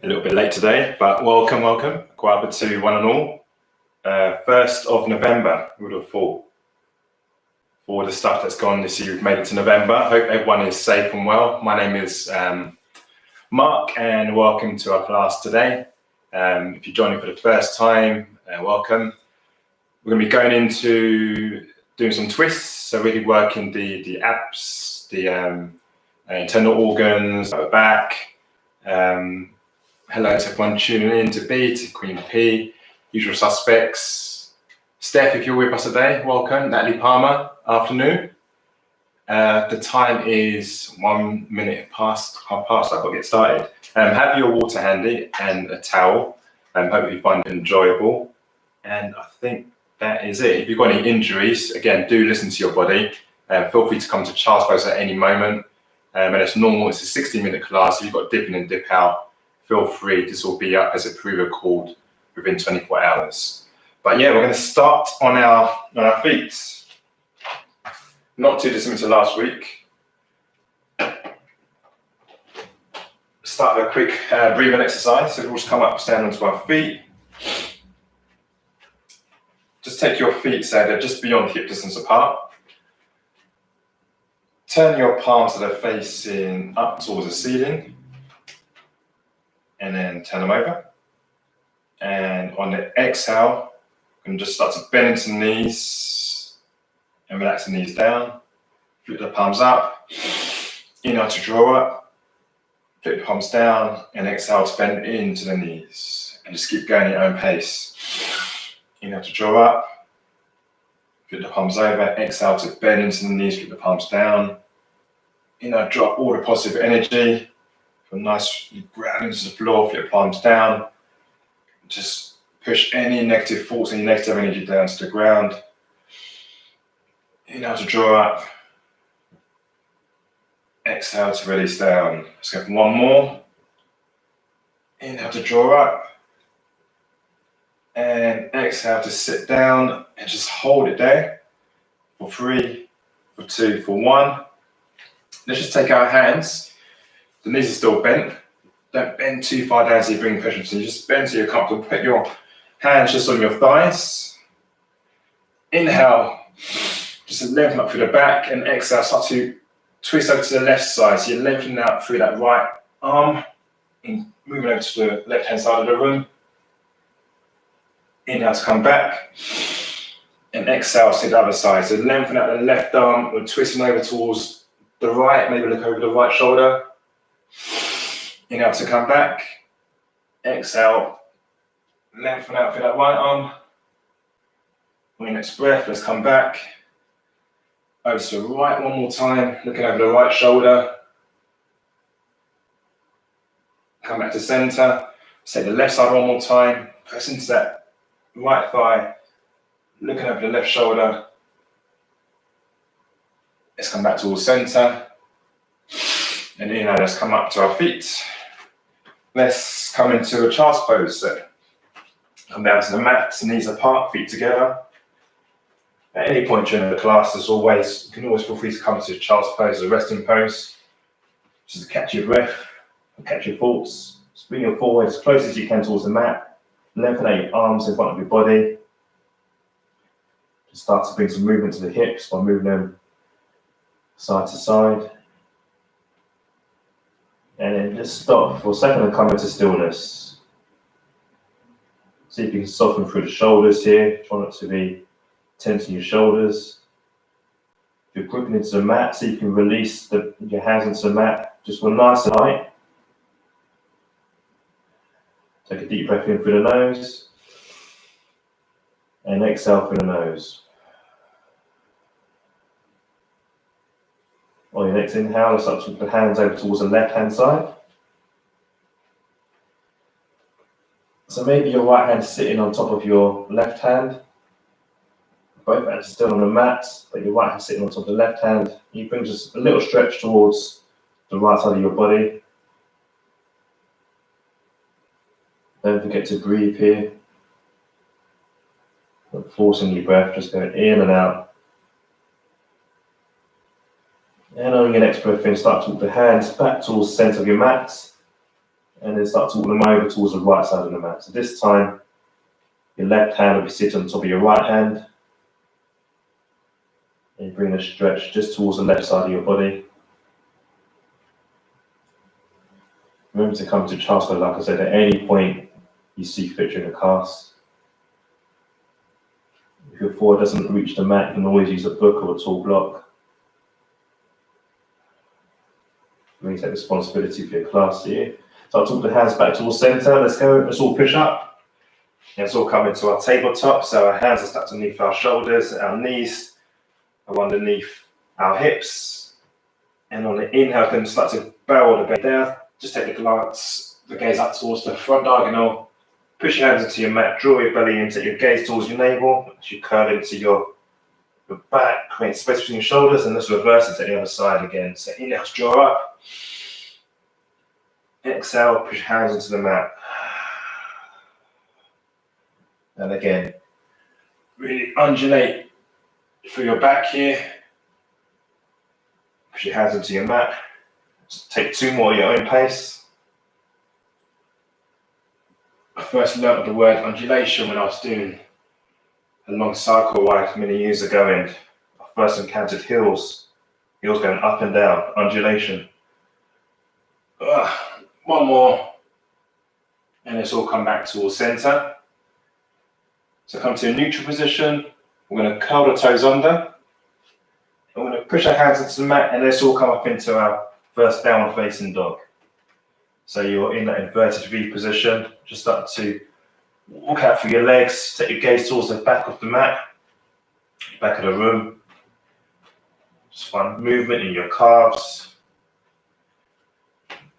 A little bit late today, but welcome, Akwaaba to one and all. 1st of November, we would have thought. For all the stuff that's gone this year, we've made it to November. I hope everyone is safe and well. My name is Mark, and welcome to our class today. If you're joining for the first time, welcome. We're going to be going into doing some twists, so really working the abs, the internal organs, our back. Hello to everyone tuning in, to B, to Queen P, usual suspects. Steph, if you're with us today, welcome. Natalie Palmer, afternoon. The time is 1 minute past half past, I've got to get started. Have your water handy and a towel. Hope you find it enjoyable. And I think that is it. If you've got any injuries, again, do listen to your body. Feel free to come to child's pose at any moment. And it's normal, it's a 60-minute class. If you've got dip in and dip out, feel free. This will be up as a pre-record within 24 hours. But yeah, we're going to start on our feet. Not too dissimilar to last week. Start with a quick breathing exercise. So we'll just come up, stand onto our feet. Just take your feet so they're just beyond hip distance apart. Turn your palms so they're facing up towards the ceiling. And then turn them over. And on the exhale, you can just start to bend into the knees and relax the knees down. Flip the palms up. Inhale to draw up. Flip the palms down and exhale to bend into the knees. And just keep going at your own pace. Inhale to draw up. Flip the palms over. Exhale to bend into the knees. Flip the palms down. Inhale, drop all the positive energy. Nice, you ground into the floor, flip your palms down. Just push any negative thoughts, any negative energy down to the ground. Inhale to draw up. Exhale to release down. Let's go for one more. Inhale to draw up. And exhale to sit down and just hold it there. For 3, for 2, for 1. Let's just take our hands. The knees are still bent. Don't bend too far down so you bring pressure. So you just bend so you're comfortable. Put your hands just on your thighs. Inhale, just lengthen up through the back, and exhale, start to twist over to the left side. So you're lengthening out through that right arm, and moving over to the left-hand side of the room. Inhale to come back, and exhale to the other side. So lengthen out the left arm, we're twisting over towards the right, maybe look over the right shoulder. Inhale to come back. Exhale. Lengthen out through that right arm. On your next breath, let's come back. Over to the right one more time. Looking over the right shoulder. Come back to center. Say the left side one more time. Press into that right thigh. Looking over the left shoulder. Let's come back towards center. And inhale, let's come up to our feet. Let's come into a child's pose. So come down to the mat, knees apart, feet together. At any point during the class, as always, you can always feel free to come to child's pose, a resting pose. Just to catch your breath, catch your thoughts. Just bring your forward as close as you can towards the mat. Lengthen out your arms in front of your body. Just start to bring some movement to the hips by moving them side to side. And then just stop for a second and come into stillness. See if you can soften through the shoulders here. Try not to be tense in your shoulders. If you're gripping into the mat, see if you can release your hands into the mat. Just one nice and light. Take a deep breath in through the nose. And exhale through the nose. On your next inhale, let's start to put the hands over towards the left-hand side. So maybe your right hand is sitting on top of your left hand. Both hands are still on the mat, but your right hand is sitting on top of the left hand. You bring just a little stretch towards the right side of your body. Don't forget to breathe here. Not forcing your breath, just going in and out. And on your next breath in, start to walk the hands back towards the center of your mat. and then start to walk them over towards the right side of the mat. So this time, your left hand will be sitting on top of your right hand. And you bring the stretch just towards the left side of your body. Remember to come to child's pose, like I said, at any point you see fit during the cast. If your forward doesn't reach the mat, you can always use a book or a tall block. Really take responsibility for your class here. So I'll talk the hands back towards center. Let's go. Let's all push up. Let's all come into our tabletop. So our hands are stacked underneath our shoulders, our knees are underneath our hips. And on the inhale, can start to bow the belly down. Just take the gaze up towards the front diagonal. Push your hands into your mat, draw your belly in, take your gaze towards your navel. As you curl into your back, create space between your shoulders, and let's reverse it to the other side again. So inhale, draw up. Exhale, push your hands into the mat. And again, really undulate through your back here. Push your hands into your mat. Just take 2 more at your own pace. I first learnt the word undulation when I was doing a long cycle ride many years ago, and I first encountered hills going up and down, undulation. 1 more, and let's all come back towards center. So come to a neutral position. We're going to curl the toes under. We're going to push our hands into the mat, and let's all come up into our first downward facing dog. So you're in that inverted V position. Just start to walk out through your legs. Take your gaze towards the back of the mat, back of the room. Just find movement in your calves.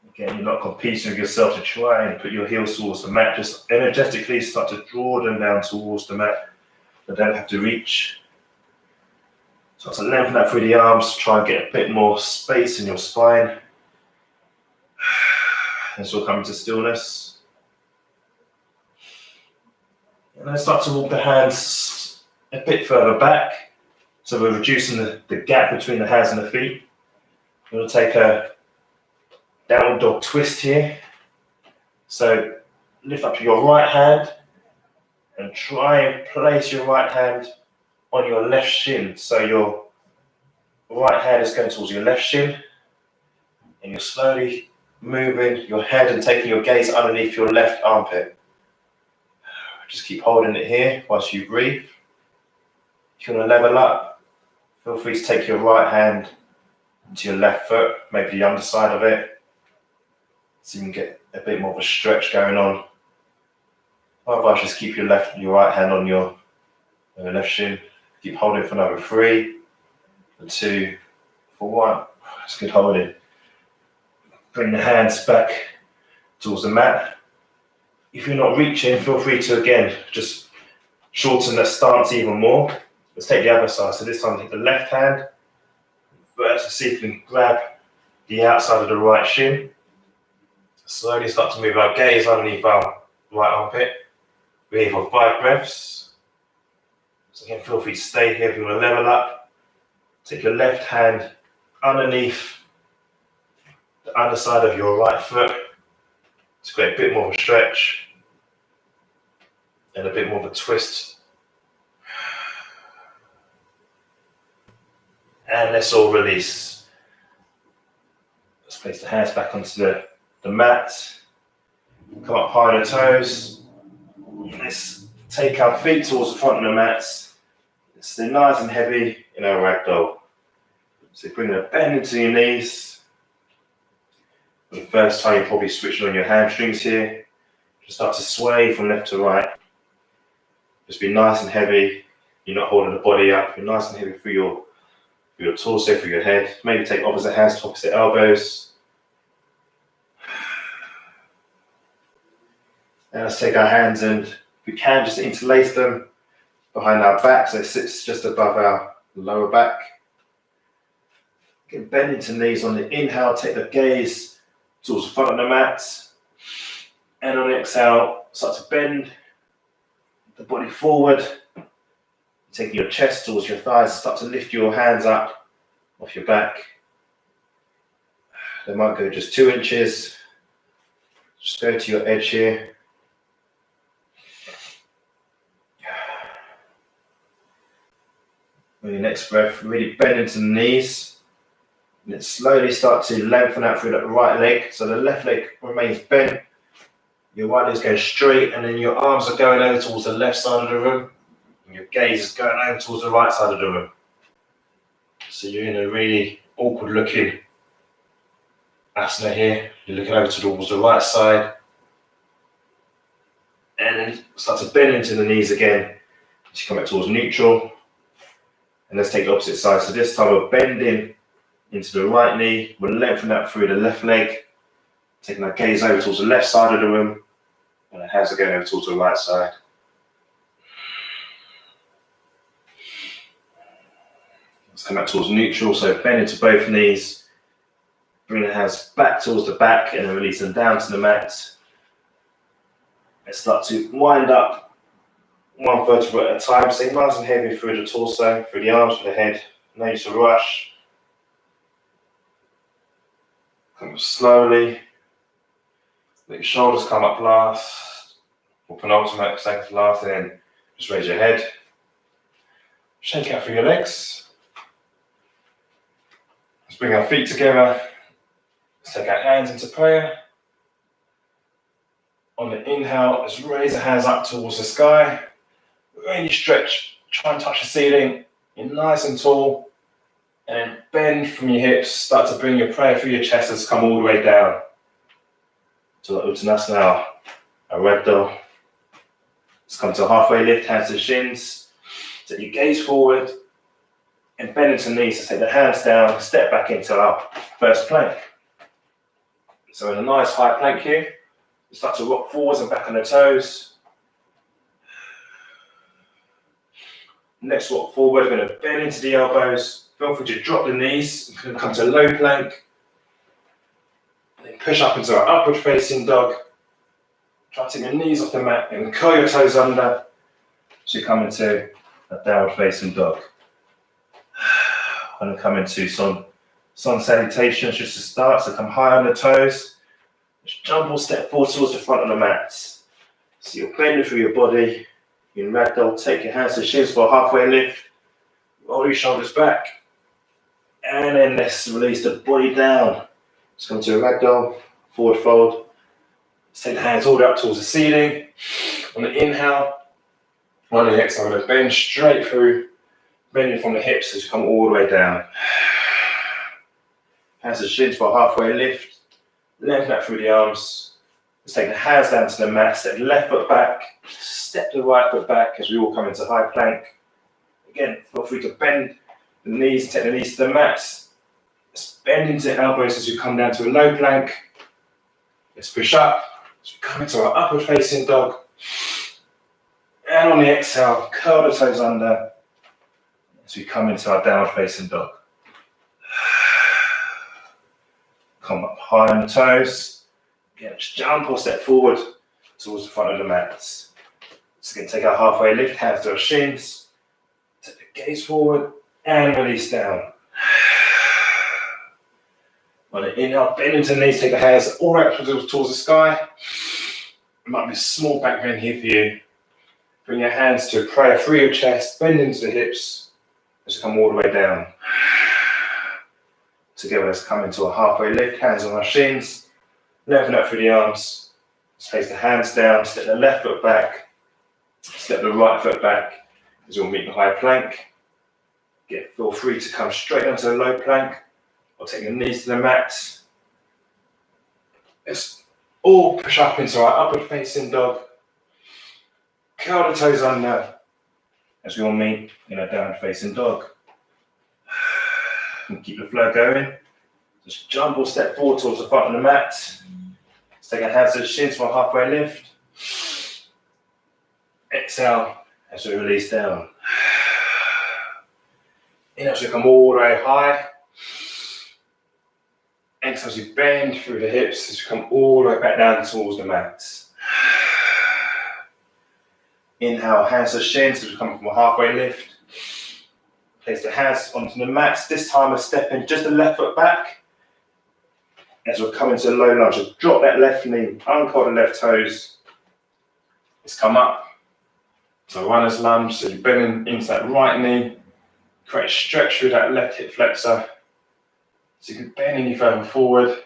Again, you're not competing with yourself to try and put your heels towards the mat. Just energetically start to draw them down towards the mat. But don't have to reach. Start to lengthen that through the arms. Try and get a bit more space in your spine. And so come to stillness. And then start to walk the hands a bit further back. So we're reducing the gap between the hands and the feet. We'll take a downward dog twist here. So lift up your right hand and try and place your right hand on your left shin. So your right hand is going towards your left shin, and you're slowly moving your head and taking your gaze underneath your left armpit. Just keep holding it here whilst you breathe. If you want to level up, feel free to take your right hand to your left foot, maybe the underside of it, so you can get a bit more of a stretch going on. Otherwise, just keep your right hand on your left shin. Keep holding for another 3, for 2, for 1. That's good holding. Bring the hands back towards the mat. If you're not reaching, feel free to again just shorten the stance even more. Let's take the other side. So this time take the left hand, first see if we can grab the outside of the right shin. Slowly start to move our gaze underneath our right armpit. Breathe for 5 breaths. So again, feel free to stay here if you want to level up. Take your left hand underneath the underside of your right foot to create a bit more of a stretch and a bit more of a twist. And let's all release. Let's place the hands back onto the mat. Come up high on the toes. Let's take our feet towards the front of the mat. Stay nice and heavy in our ragdoll. So bring a bend into your knees. For the first time, you're probably switching on your hamstrings here. Just start to sway from left to right. Just be nice and heavy. You're not holding the body up. You're nice and heavy through your torso, through your head. Maybe take opposite hands to opposite elbows. And let's take our hands and, if we can, just interlace them behind our back so it sits just above our lower back. Again, bend into knees on the inhale, take the gaze towards the front of the mat. And on the exhale, start to bend the body forward. Taking your chest towards your thighs, start to lift your hands up off your back. They might go just 2 inches. Just go to your edge here. With your next breath, really bend into the knees. And then slowly start to lengthen out through that right leg. So the left leg remains bent. Your right leg's going straight, and then your arms are going over towards the left side of the room. And your gaze is going over towards the right side of the room. So you're in a really awkward looking asana here. You're looking over towards the right side. And then start to bend into the knees again. As you come back towards neutral. And let's take the opposite side. So this time we're bending into the right knee. We'll lengthen that through the left leg. Taking our gaze over towards the left side of the room. And the hands are going over towards the right side. Let's come back towards neutral. So bend into both knees. Bring the hands back towards the back and then release them down to the mat. Let's start to wind up one vertebra at a time. Stay nice and heavy through the torso, through the arms, through the head. No use to rush. Come up slowly. Let your shoulders come up last, or penultimate, second to last, and then just raise your head. Shake out through your legs. Let's bring our feet together. Let's take our hands into prayer. On the inhale, let's raise the hands up towards the sky. Really stretch, try and touch the ceiling. You're nice and tall. And then bend from your hips. Start to bring your prayer through your chest as come all the way down. To the Uttanasana, a ragdoll. Let's come to a halfway lift, hands to shins. Take your gaze forward and bend into the knees. So take the hands down, step back into our first plank. So in a nice high plank here, you start to rock forwards and back on the toes. Next walk forward, we're going to bend into the elbows. Feel free to drop the knees. We're going to come to a low plank. And then push up into our upward facing dog. Try to take your knees off the mat and curl your toes under. So you come into a downward facing dog. I'm going to come into some sun salutations just to start. So come high on the toes. Just jump or step forward towards the front of the mat. So you're bending through your body. In ragdoll, take your hands to shins for a halfway lift. Roll your shoulders back. And then let's release the body down. Let's come to a ragdoll, forward fold. Let's take the hands all the way up towards the ceiling. On the inhale, on the exhale, I'm going to bend straight through, bending from the hips as you come all the way down. Hands to shins for a halfway lift. Lengthen that through the arms. Let's take the hands down to the mat, step the left foot back, step the right foot back as we all come into high plank. Again, feel free to bend the knees, take the knees to the mat. Let's bend into the elbows as we come down to a low plank. Let's push up as we come into our upward facing dog. And on the exhale, curl the toes under as we come into our downward facing dog. Come up high on the toes. Again, just jump or step forward towards the front of the mat. Just going to take our halfway lift, hands to our shins. Take the gaze forward and release down. On the inhale, bend into the knees, take the hands all right towards the sky. It might be a small back bend here for you. Bring your hands to a prayer through your chest, bend into the hips as you come all the way down. Together, let's come into a halfway lift, hands on our shins. Lengthen up through the arms. Let's place the hands down, step the left foot back, step the right foot back as you'll meet the high plank. Again, feel free to come straight onto the low plank or take your knees to the mat. Let's all push up into our upward facing dog. Curl the toes under as we all meet in a downward facing dog. And keep the flow going. Just jump or step forward towards the front of the mat. Let's take our hands to the shins for a halfway lift. Exhale as we release down. Inhale as we come all the way high. Exhale as we bend through the hips as we come all the way back down towards the mat. Inhale, hands to the shins as we come from a halfway lift. Place the hands onto the mat. This time we're stepping just the left foot back. as we're coming to the low lunge. So drop that left knee, uncurl the left toes. Let's come up to a runner's lunge. So you're bending into that right knee, create a stretch through that left hip flexor. So you can bend any further forward.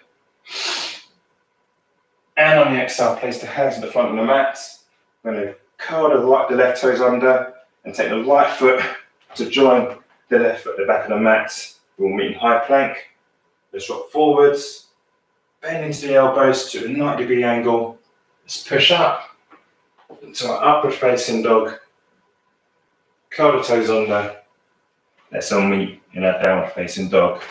And on the exhale, place the hands at the front of the mat. We're going to curl the left toes under and take the right foot to join the left foot at the back of the mat. We'll meet in high plank. Let's rock forwards. Bend into the elbows to a 90-degree angle. Let's push up into our upward facing dog. Curl the toes under. Let's all meet in our downward facing dog.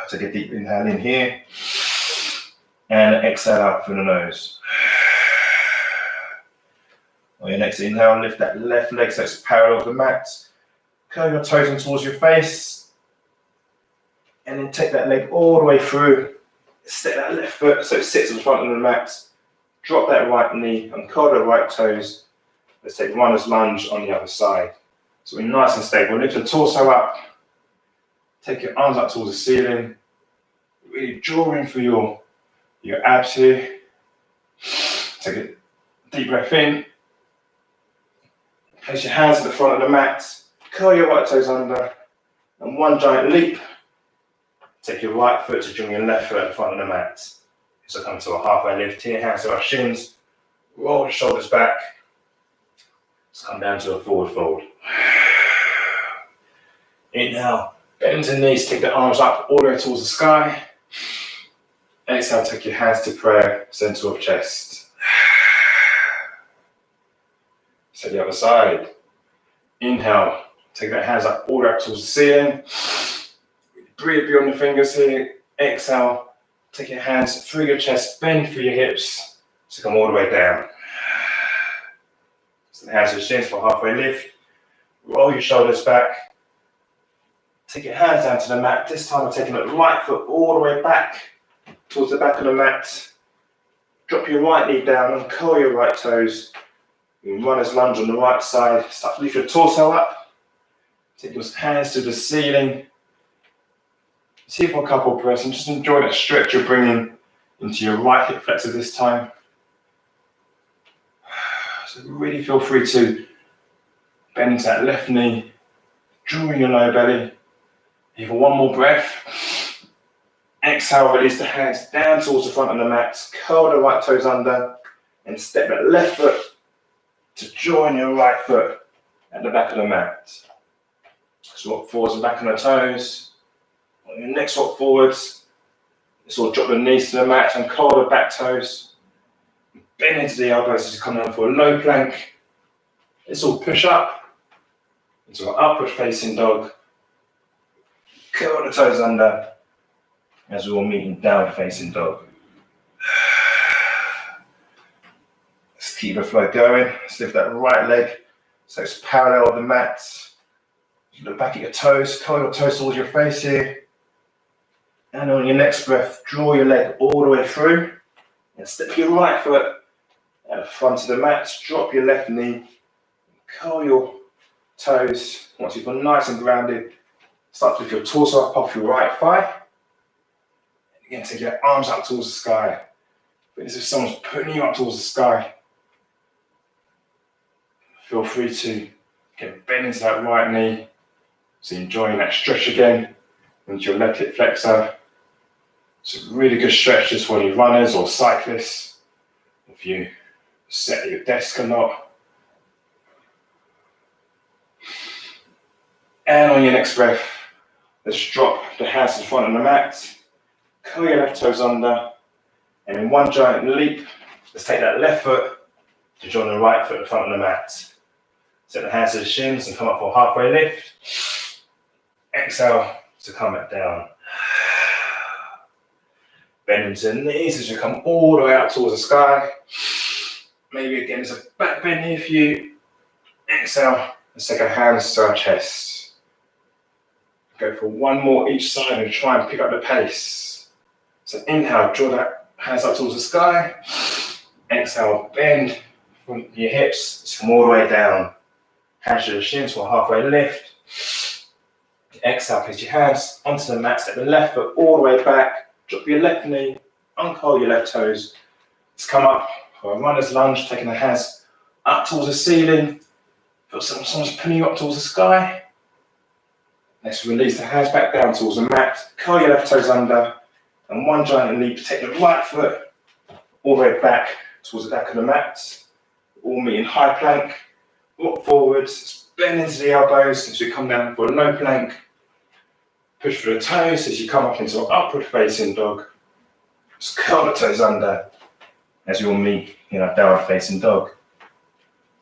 Take a deep inhale in here. And exhale out through the nose. On your next inhale, lift that left leg so it's parallel to the mat. Curl your toes in towards your face. And then take that leg all the way through. Step that left foot so it sits in front of the mat. Drop that right knee and curl the right toes. Let's take runner's lunge on the other side. So we're nice and stable. Lift the torso up. Take your arms up towards the ceiling. Really draw in for your abs here. Take a deep breath in. Place your hands at the front of the mat. Curl your right toes under. And one giant leap. Take your right foot to join your left foot at the front of the mat. So come to a halfway lift here. Hands to our shins. Roll the shoulders back. Let's come down to a forward fold. Inhale. Bend the knees. Take the arms up all the way towards the sky. Exhale, take your hands to prayer, center of chest. So the other side. Inhale, take that hands up all the way up towards the ceiling. Breathe beyond the fingers here. Exhale, take your hands through your chest, bend through your hips to come all the way down. So the hands to the shins for halfway lift. Roll your shoulders back. Take your hands down to the mat. This time I'm taking the right foot all the way back towards the back of the mat. Drop your right knee down and curl your right toes. You can runner's lunge on the right side. Start to lift your torso up. Take your hands to the ceiling. See for a couple of breaths and just enjoy that stretch you're bringing into your right hip flexor this time. So really feel free to bend into that left knee, drawing your lower belly. Here for one more breath. Exhale, release the hands down towards the front of the mat. Curl the right toes under and step that left foot to join your right foot at the back of the mat. So walk forwards and back on the toes. On your next walk forwards, let's all drop the knees to the mat and curl the back toes. Bend into the elbows as you come down for a low plank. Let's all push up into an upward facing dog. Curl the toes under as we all meet in downward facing dog. Let's keep the flow going. Let's lift that right leg so it's parallel with the mat. Look back at your toes, curl your toes towards your face here. And on your next breath, draw your leg all the way through. And step your right foot at the front of the mat. Drop your left knee. Curl your toes. Once you feel nice and grounded, start to lift your torso up off your right thigh. And again, take your arms up towards the sky. But as if someone's putting you up towards the sky. Feel free to get bent into that right knee. So enjoying that stretch again into your left hip flexor. It's a really good stretch just for any runners or cyclists. If you sit at your desk a lot. And on your next breath, let's drop the hands in front of the mat. Curl your left toes under. And in one giant leap, let's take that left foot to join the right foot in front of the mat. Set the hands to the shins and come up for a halfway lift. Exhale to come back down. Bend into the knees as you come all the way up towards the sky. Maybe again, there's a back bend here for you. Exhale, let's take our hands to our chest. Go for one more each side and try and pick up the pace. So inhale, draw that hands up towards the sky. Exhale, bend from your hips, come all the way down. Hands to the shins for a halfway lift. Exhale, place your hands onto the mat, step the left foot all the way back, drop your left knee, uncurl your left toes. Let's come up for a runner's lunge, taking the hands up towards the ceiling. Feel someone's pulling you up towards the sky. Let's release the hands back down towards the mat, curl your left toes under, and one giant leap, take the right foot all the way back towards the back of the mat. All meet in high plank, walk forwards, bend into the elbows as you come down for a low plank. Push through the toes as you come up into an upward facing dog. Just curl the toes under as you all meet in a downward facing dog.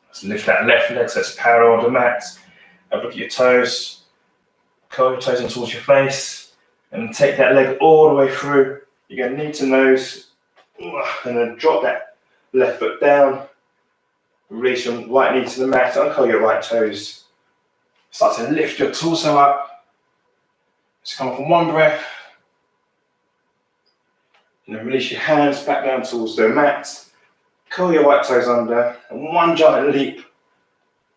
Let's lift that left leg so it's parallel to the mat. Have a look at your toes. Curl your toes in towards your face. And take that leg all the way through. You're going to knee to nose. And then drop that left foot down. Release your right knee to the mat. Uncurl your right toes. Start to lift your torso up. Just come up for one breath. And then release your hands back down towards the mat. Curl your right toes under. And one giant leap.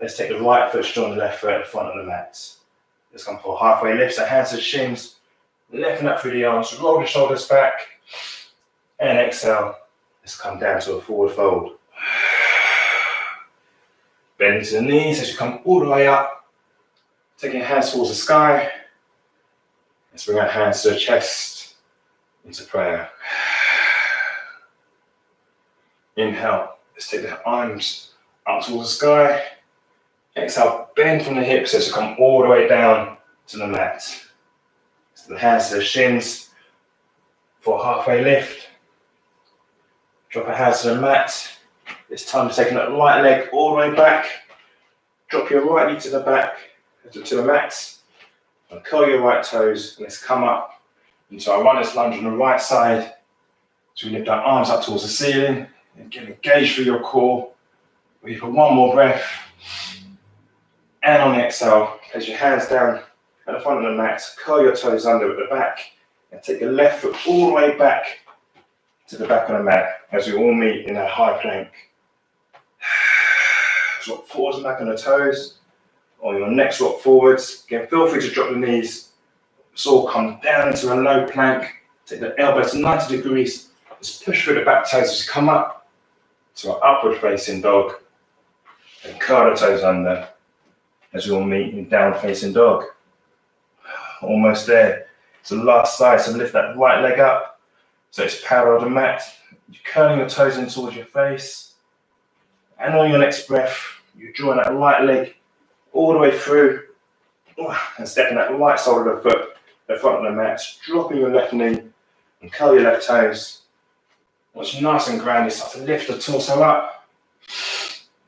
Let's take the right foot, join the left foot at the front of the mat. Let's come for a halfway lift. So hands to shins. Lifting up through the arms. Roll the shoulders back. And exhale. Let's come down to a forward fold. Bend into the knees as you come all the way up. Taking your hands towards the sky. Let's bring our hands to the chest into prayer. Inhale. Let's take the arms up towards the sky. Exhale. Bend from the hips as you come all the way down to the mat. So the hands to the shins for a halfway lift. Drop our hands to the mat. It's time to take that right leg all the way back. Drop your right knee to the back, to the mat. And curl your right toes. And let's come up into our runner's lunge on the right side. So we lift our arms up towards the ceiling. And again, engage through your core. Breathe for one more breath. And on the exhale, place your hands down at the front of the mat. Curl your toes under at the back. And take the left foot all the way back to the back of the mat as we all meet in a high plank. Rock forwards and back on the toes. On your next rock forwards. Again, feel free to drop the knees. Let's all come down into a low plank. Take the elbows to 90 degrees. Just push through the back toes. Just come up to our upward facing dog. And curl the toes under as we all meet in down facing dog. Almost there. So last side. So lift that right leg up. So it's parallel to the mat. You're curling your toes in towards your face. And on your next breath, you're drawing that right leg all the way through. And stepping that right side of the foot, the front of the mat. Dropping your left knee and curl your left toes. Once you're nice and grounded, start to lift the torso up.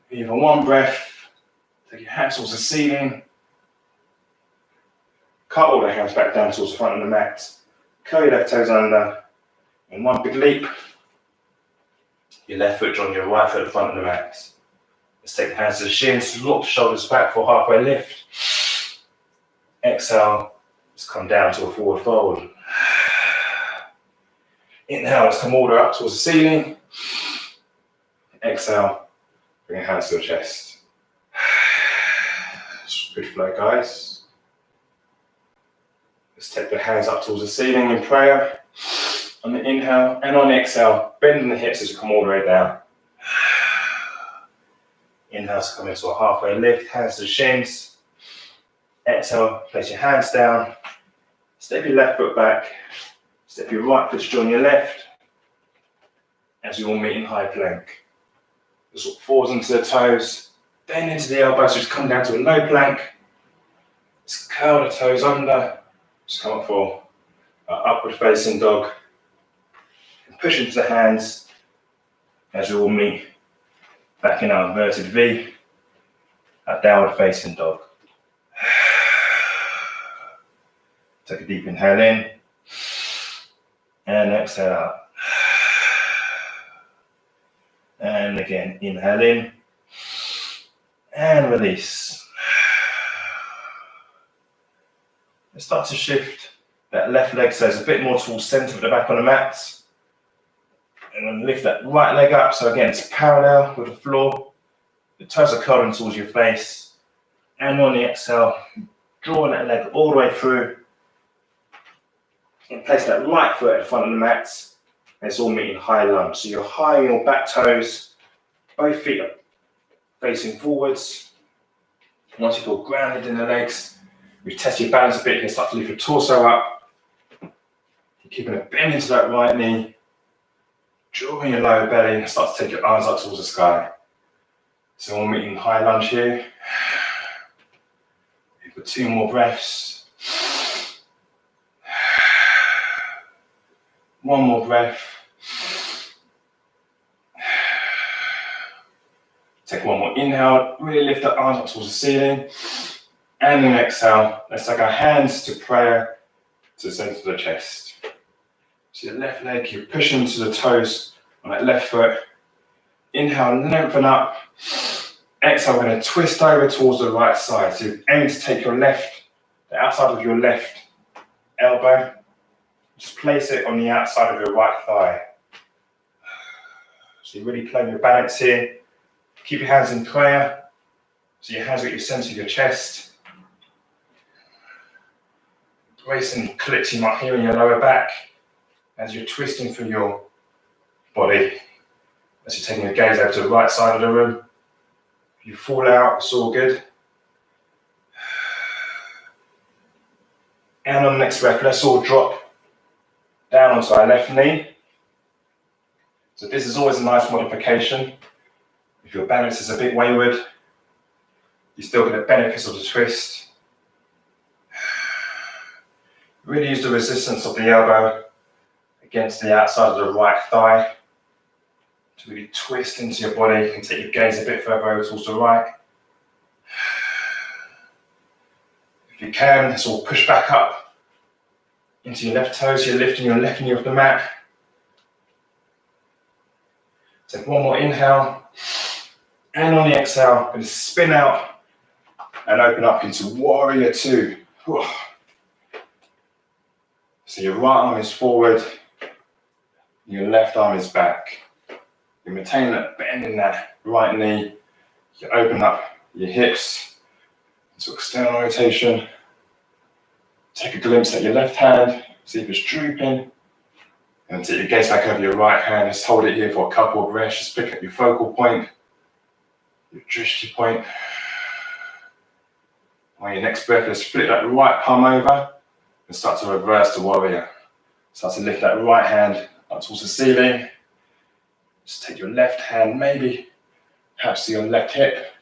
Breathe on one breath. Take your hands towards the ceiling. Cut all the hands back down towards the front of the mat. Curl your left toes under. And one big leap. Your left foot joins your right foot at the front of the mat. Let's take the hands to the shins, lock the shoulders back for a halfway lift. Exhale, let's come down to a forward fold. Inhale, let's come all the way up towards the ceiling. Exhale, bring your hands to the chest. Good flow, guys. Let's take the hands up towards the ceiling in prayer. On the inhale and on the exhale, bending the hips as you come all the way down. Inhale to come into a halfway lift, hands to the shins. Exhale, place your hands down. Step your left foot back. Step your right foot to join your left. As you all meet in high plank. Just walk forwards into the toes. Bend into the elbows, just come down to a low plank. Just curl the toes under. Just come up for an upward facing dog. Push into the hands as we all meet back in our inverted V, our downward facing dog. Take a deep inhale in and exhale out. And again, inhale in and release. Let's start to shift that left leg so it's a bit more towards center of the back on the mat. And then lift that right leg up. So again, it's parallel with the floor. The toes are curling towards your face. And on the exhale, drawing that leg all the way through, and place that right foot in front of the mat, and it's all meeting high lunge. So you're high on your back toes, both feet are facing forwards. Once you feel grounded in the legs, you test your balance a bit, you start to lift your torso up. You're keeping a bend into that right knee, drawing your lower belly, and start to take your arms up towards the sky. So all meeting high lunge here. For 2 more breaths. 1 more breath. Take 1 more inhale, really lift the arms up towards the ceiling. And then exhale, let's take our hands to prayer to the center of the chest. So your left leg, you're pushing to the toes on that left foot. Inhale, lengthen up. Exhale, we're going to twist over towards the right side. So you aim to take your left, the outside of your left elbow, just place it on the outside of your right thigh. So you're really playing your balance here. Keep your hands in prayer. So your hands are at your center of your chest. Brace any clicks you might hear in your lower back as you're twisting through your body. As you're taking your gaze over to the right side of the room. If you fall out, it's all good. And on the next breath, let's all drop down onto our left knee. So this is always a nice modification. If your balance is a bit wayward, you still get the benefits of the twist. Really use the resistance of the elbow against the outside of the right thigh to really twist into your body. You can take your gaze a bit further over towards the right. If you can, let's all push back up into your left toes. You're lifting your left knee off the mat. Take 1 more inhale. And on the exhale, I'm going to spin out and open up into Warrior 2. So your right arm is forward, your left arm is back. You maintain that bend in that right knee. You open up your hips into external rotation. Take a glimpse at your left hand, see if it's drooping. And take your gaze back over your right hand. Just hold it here for a couple of breaths. Just pick up your focal point, your drishti point. On your next breath, let's flip that right palm over and start to reverse the warrior. Start to lift that right hand up towards the ceiling. Just take your left hand, maybe perhaps to your left hip.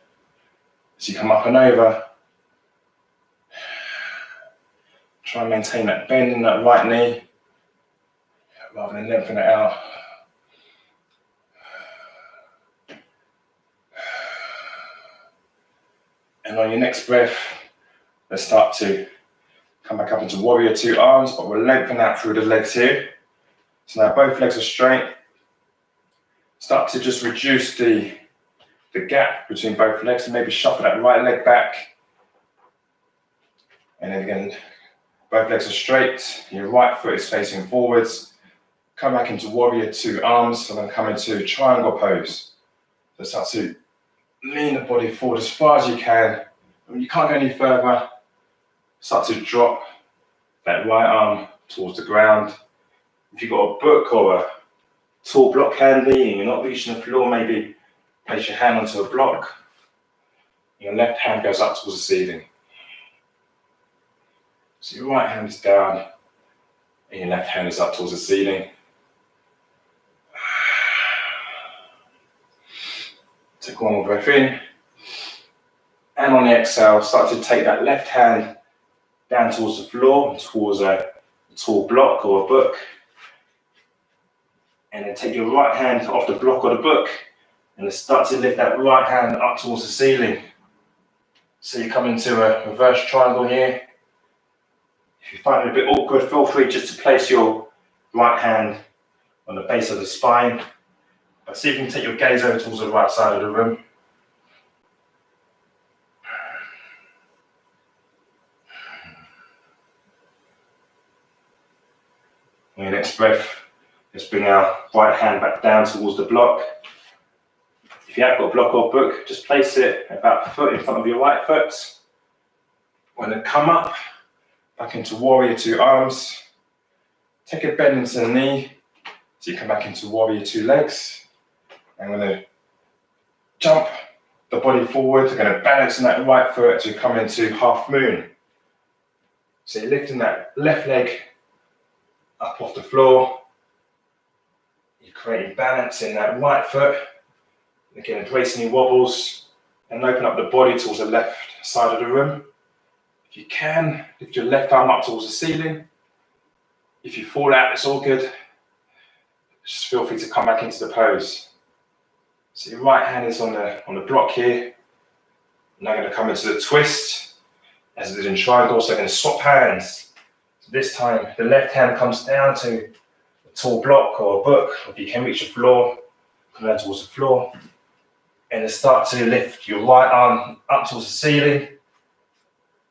As you come up and over, try and maintain that bend in that right knee rather than lengthen it out. And on your next breath, let's start to come back up into Warrior 2 arms, but we'll lengthen out through the legs here. So now both legs are straight. Start to just reduce the gap between both legs and maybe shuffle that right leg back. And then again, both legs are straight. Your right foot is facing forwards. Come back into Warrior 2 arms and then come into triangle pose. So start to lean the body forward as far as you can. When you can't go any further, start to drop that right arm towards the ground. If you've got a book or a tall block handy and you're not reaching the floor, maybe place your hand onto a block. Your left hand goes up towards the ceiling. So your right hand is down and your left hand is up towards the ceiling. Take 1 more breath in. And on the exhale, start to take that left hand down towards the floor, towards a tall block or a book. And then take your right hand off the block or the book and then start to lift that right hand up towards the ceiling. So you come into a reverse triangle here. If you find it a bit awkward, feel free just to place your right hand on the base of the spine. But see if you can take your gaze over towards the right side of the room. On your next breath, let's bring our right hand back down towards the block. If you have got a block or book, just place it about a foot in front of your right foot. We're going to come up, back into warrior two arms. Take a bend into the knee, so you come back into warrior two legs. I'm going to jump the body forward. We're going to balance on that right foot as we come into half moon. So you're lifting that left leg up off the floor. You're creating balance in that right foot. Again, embrace any wobbles and open up the body towards the left side of the room. If you can, lift your left arm up towards the ceiling. If you fall out, it's all good. Just feel free to come back into the pose. So your right hand is on the block here. Now I'm going to come into the twist, as it is in triangle, so I'm going to swap hands. So this time, the left hand comes down to a tall block or a book, or if you can reach the floor, come down towards the floor. And then start to lift your right arm up towards the ceiling.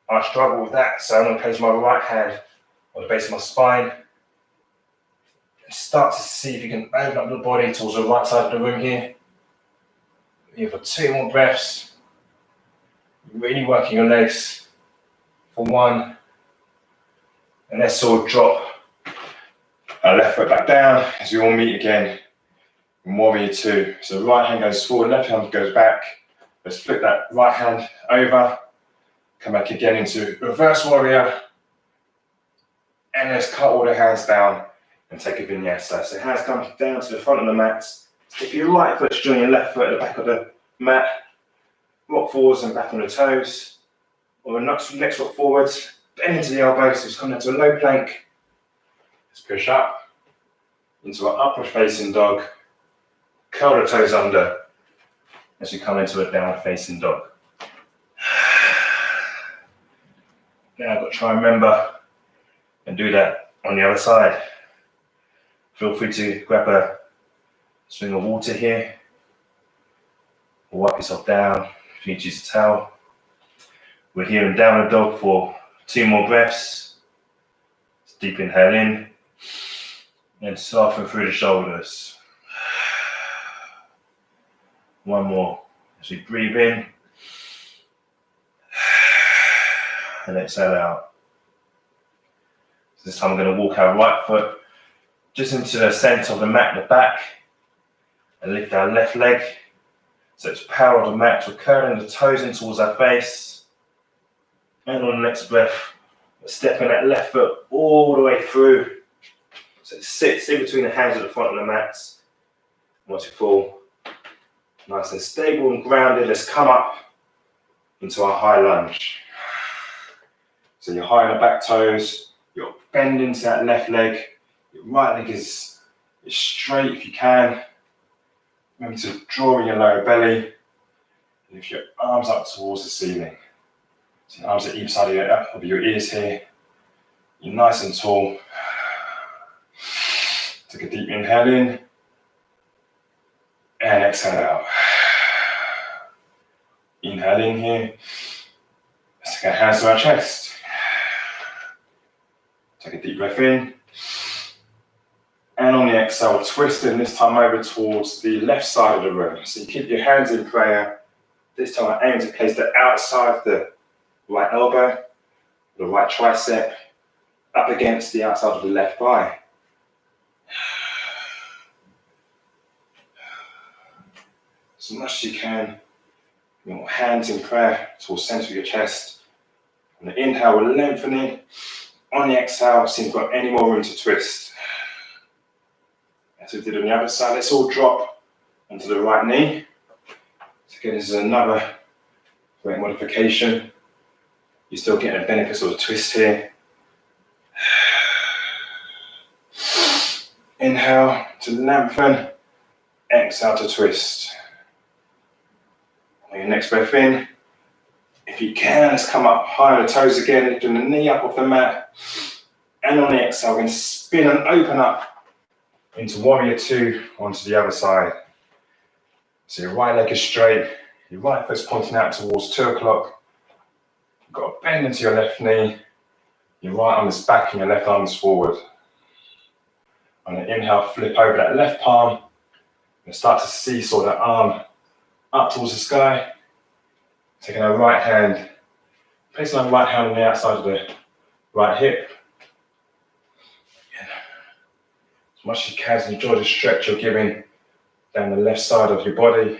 I struggle with that, so I'm going to place my right hand on the base of my spine. And start to see if you can open up the body towards the right side of the room here. Here for 2 more breaths. Really working your legs for 1. And let's all drop our left foot back down as we all meet again in warrior 2. So right hand goes forward, left hand goes back. Let's flip that right hand over. Come back again into reverse warrior. And let's cut all the hands down and take a vinyasa. So hands come down to the front of the mat. If your right foot to join your left foot at the back of the mat, rock forwards and back on the toes. Or the next rock forwards, bend into the elbows, so just come down to a low plank. Let's push up into an upward facing dog. Curl the toes under as we come into a downward facing dog. Now I've got to try and remember and do that on the other side. Feel free to grab a swing of water here, or wipe yourself down if you need to use a towel. We're here in downward dog for 2 more breaths. Let's deep inhale in and soften through the shoulders. 1 more as we breathe in and exhale out. So this time I'm going to walk our right foot just into the center of the mat at the back and lift our left leg. So it's power of the mat. We're curling the toes in towards our face. And on the next breath, we're stepping that left foot all the way through. So it sits in between the hands at the front of the mat. Once you fall, nice and stable and grounded, let's come up into our high lunge. So you're high on the back toes, you're bending to that left leg, your right leg is straight if you can. Remember to draw in your lower belly, and lift your arms up towards the ceiling. So your arms at either side of your ears here. You're nice and tall. Take a deep inhale in, and exhale out. Inhale in here. Let's take our hands to our chest. Take a deep breath in. And on the exhale, twisting this time over towards the left side of the room. So you keep your hands in prayer. This time I aim to place the outside of the right elbow, the right tricep, up against the outside of the left thigh. As much as you can, your hands in prayer towards the center of your chest. On the inhale, we're lengthening. On the exhale, see if we've got any more room to twist. As we did on the other side, let's all drop onto the right knee. So again, this is another great modification. You're still getting the benefits of a twist here. Inhale to lengthen, exhale to twist. On your next breath in, if you can, let's come up high on the toes again, lifting the knee up off the mat. And on the exhale, we're going to spin and open up into warrior 2 onto the other side. So your right leg is straight, your right foot's pointing out towards 2 o'clock. You've got a bend into your left knee, your right arm is back and your left arm is forward. On the inhale, flip over that left palm and start to seesaw that arm up towards the sky. Taking our right hand, Placing my right hand on the outside of the right hip. As much as you can, enjoy the stretch you're giving down the left side of your body.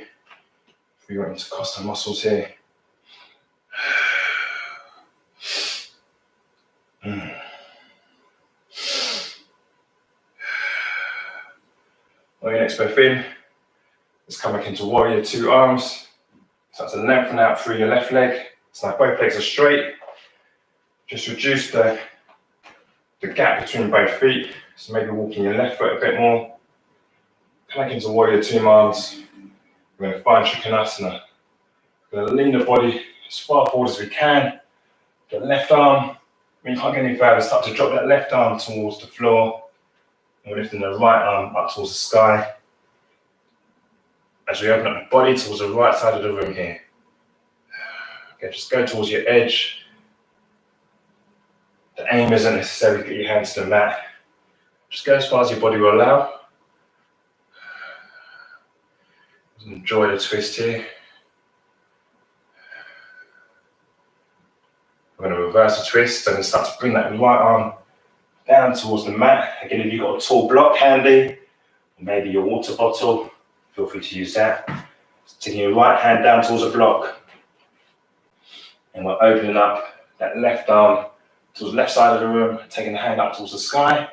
You're intercostal muscles here. On your next breath in, let's come back into warrior two arms. Start to lengthen out through your left leg. So like both legs are straight. Just reduce the gap between both feet. So maybe walking your left foot a bit more. Come back into warrior two arms. We're going to find Trikonasana. We're going to lean the body as far forward as we can. The left arm, when you can't get any further, start to drop that left arm towards the floor. And we're lifting the right arm up towards the sky. As we open up the body towards the right side of the room here. Okay, just go towards your edge. The aim isn't necessarily to get your hands to the mat. Just go as far as your body will allow. Enjoy the twist here. We're going to reverse the twist and start to bring that right arm down towards the mat. Again, if you've got a tall block handy, or maybe your water bottle, feel free to use that. So taking your right hand down towards the block. And we're opening up that left arm towards the left side of the room, taking the hand up towards the sky.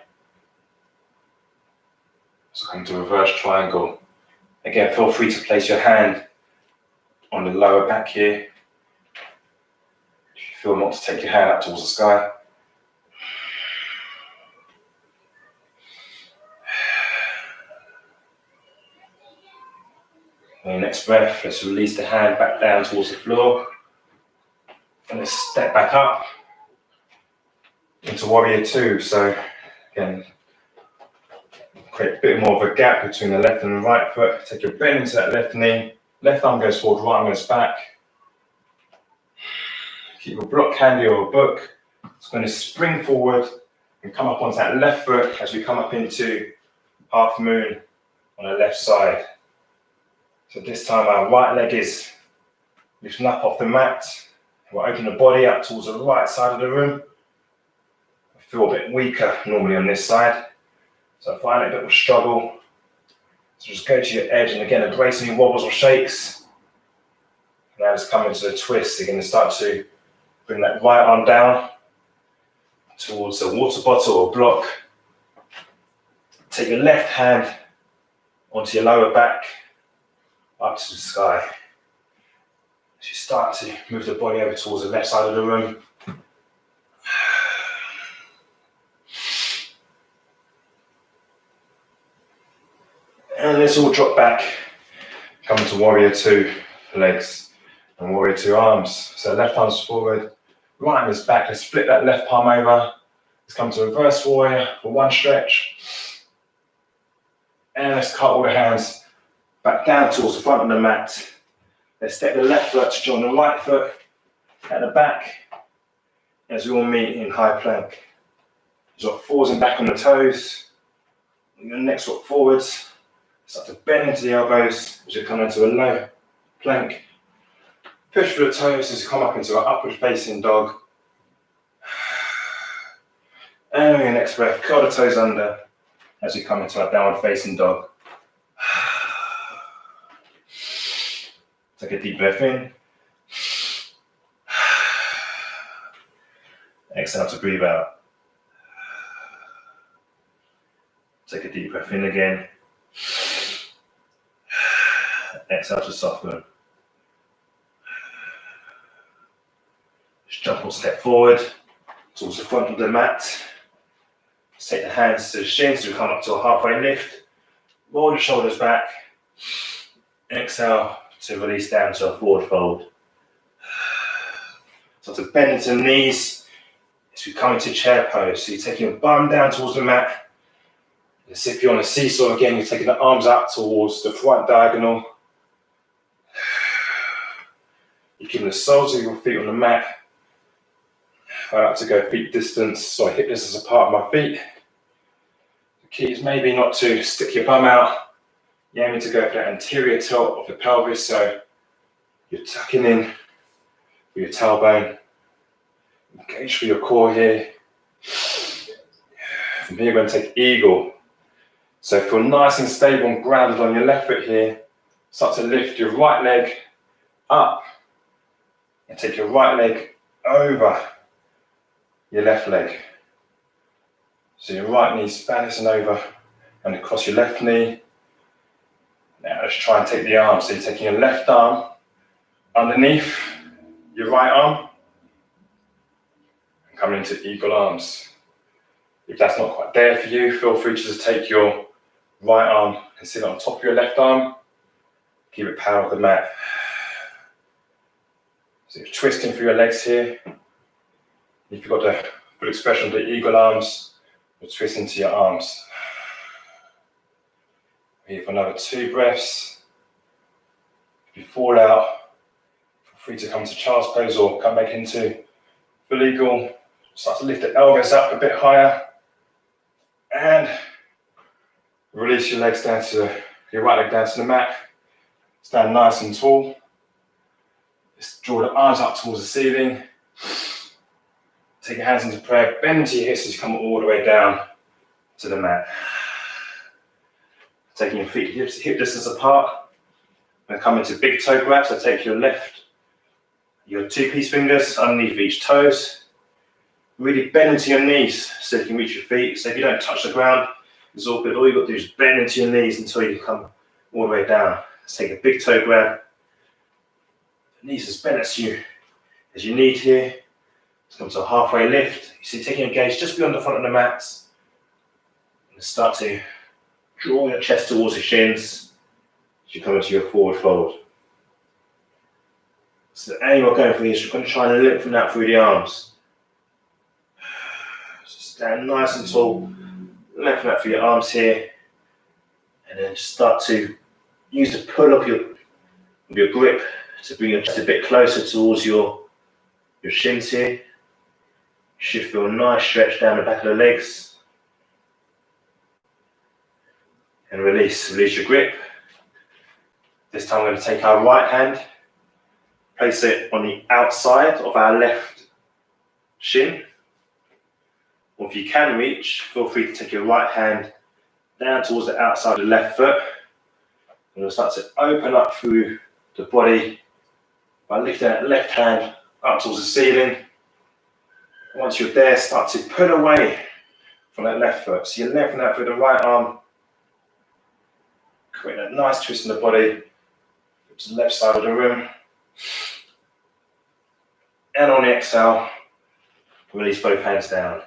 So come to reverse triangle. Again, feel free to place your hand on the lower back here. If you feel not to take your hand up towards the sky. On your next breath, let's release the hand back down towards the floor. And let's step back up into warrior two. So again, create a bit more of a gap between the left and the right foot. Take your bend into that left knee. Left arm goes forward, right arm goes back. Keep your block handy or a book. It's going to spring forward and come up onto that left foot as we come up into half moon on the left side. So this time our right leg is lifting up off the mat. We'll open the body up towards the right side of the room. I feel a bit weaker normally on this side. So I find it a bit of a struggle. So just go to your edge and again embrace any wobbles or shakes. Now just come into the twist. You're going to start to bring that right arm down towards a water bottle or block. Take your left hand onto your lower back up to the sky. As you start to move the body over towards the left side of the room. And let's all drop back, come to warrior two legs and warrior two arms. So left arm's forward, right arm is back. Let's flip that left palm over. Let's come to reverse warrior for one stretch. And let's cut all the hands back down towards the front of the mat. Let's step the left foot to join the right foot at the back as we all meet in high plank. So forwards and back on the toes. Your next foot forwards. Start to bend into the elbows as you come into a low plank. Push through the toes as you come up into an upward facing dog. And on your next breath, curl the toes under as you come into a downward facing dog. Take a deep breath in. Exhale to breathe out. Take a deep breath in again. Exhale to soften. Just jump or step forward towards the front of the mat. Just take the hands to the shins so we come up to a halfway lift. Roll the shoulders back. Exhale to release down to a forward fold. So to bend into the knees as we come into chair pose. So you're taking your bum down towards the mat. As if you're on a seesaw again, you're taking the arms out towards the front diagonal. You're keeping the soles of your feet on the mat. I like to go feet distance, so I hip distance apart of my feet. The key is maybe not to stick your bum out. You're aiming to go for that anterior tilt of the pelvis, so you're tucking in with your tailbone Engage through your core here. From here, you're going to take eagle. So feel nice and stable and grounded on your left foot here. Start to lift your right leg up and take your right leg over your left leg. So your right knee balancing over and across your left knee. Now let's try and take the arm. So you're taking your left arm underneath your right arm and coming into eagle arms. If that's not quite there for you, feel free to just take your right arm and sit on top of your left arm. Keep it parallel with the mat. So you're twisting through your legs here. If you've got the full expression of the eagle arms, you're twisting to your arms. Here for another 2 breaths. If you fall out, feel free to come to child's pose or come back into full eagle. Start to lift the elbows up a bit higher. And release your legs down to your right leg down to the mat. Stand nice and tall. Just draw the arms up towards the ceiling. Take your hands into prayer. Bend into your hips as you come all the way down to the mat. Taking your feet hip distance apart. And come into big toe grab. So take your 2-piece fingers underneath each toes. Really bend into your knees so you can reach your feet. So if you don't touch the ground, it's all good. All you've got to do is bend into your knees until you can come all the way down. Let's take a big toe grab. The knees as bent as you need here. Let's come to a halfway lift. You see, taking your gaze just beyond the front of the mat. And start to draw your chest towards your shins as you come into your forward fold. So the aim of going for this, you're going to try and lengthen out through the arms. Stand nice and tall, lengthen out through your arms here, and then start to use the pull of your grip to bring your chest a bit closer towards your shins here. You should feel a nice stretch down the back of the legs. And release your grip. This time we're going to take our right hand, place it on the outside of our left shin. Or if you can reach, feel free to take your right hand down towards the outside of the left foot. And you'll start to open up through the body by lifting that left hand up towards the ceiling. Once you're there, start to pull away from that left foot. So you're lengthening out through the right arm, creating a nice twist in the body to the left side of the room. And on the exhale, release both hands down.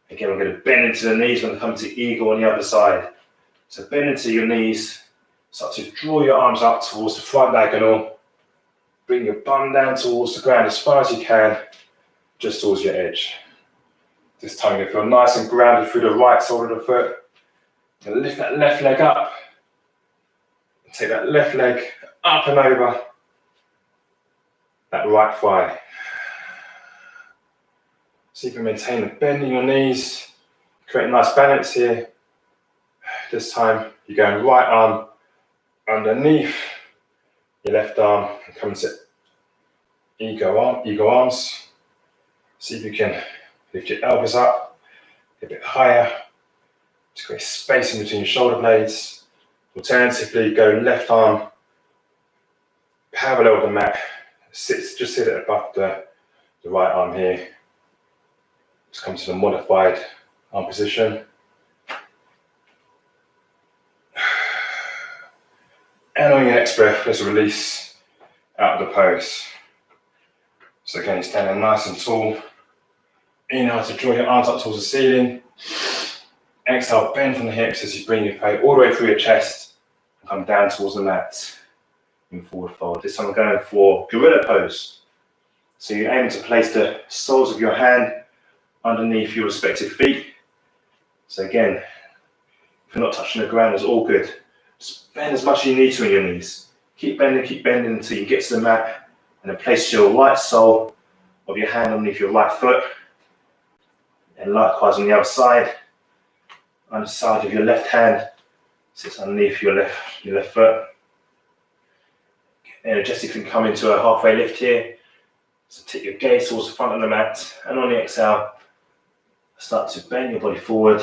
Again, we're going to bend into the knees when we come to eagle on the other side. So bend into your knees, start to draw your arms up towards the front diagonal. Bring your bum down towards the ground as far as you can, just towards your edge. This time you feel nice and grounded through the right sole of the foot. And lift that left leg up. And take that left leg up and over that right thigh. So you can maintain a bend in your knees, create a nice balance here. This time you're going right arm underneath your left arm and come to eagle arms. See if you can lift your elbows up a bit higher to create space in between your shoulder blades. Alternatively, go left arm parallel with the mat. Just sit it above the right arm here. Just come to the modified arm position. And on your next breath, let's release out of the pose. So again, you're standing nice and tall. Inhale to draw your arms up towards the ceiling. Exhale, bend from the hips as you bring your weight all the way through your chest and come down towards the mat in forward fold. This time we're going for gorilla pose. So you're aiming to place the soles of your hand underneath your respective feet. So again, if you're not touching the ground, it's all good. Just bend as much as you need to in your knees. Keep bending until you get to the mat, and then place your right sole of your hand underneath your right foot. And likewise on the other side, on the side of your left hand, sits underneath your left foot. Energetically come into a halfway lift here. So take your gaze towards the front of the mat, and on the exhale, start to bend your body forward.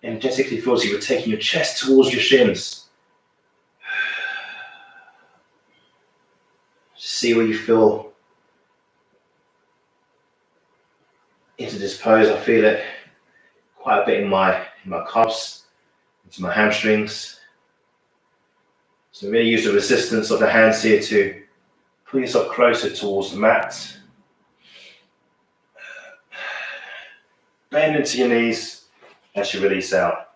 Energetically feel as if you're taking your chest towards your shins. See where you feel into this pose. I feel it quite a bit in my calves, into my hamstrings. So really use the resistance of the hands here to pull yourself closer towards the mat. Bend into your knees as you release out.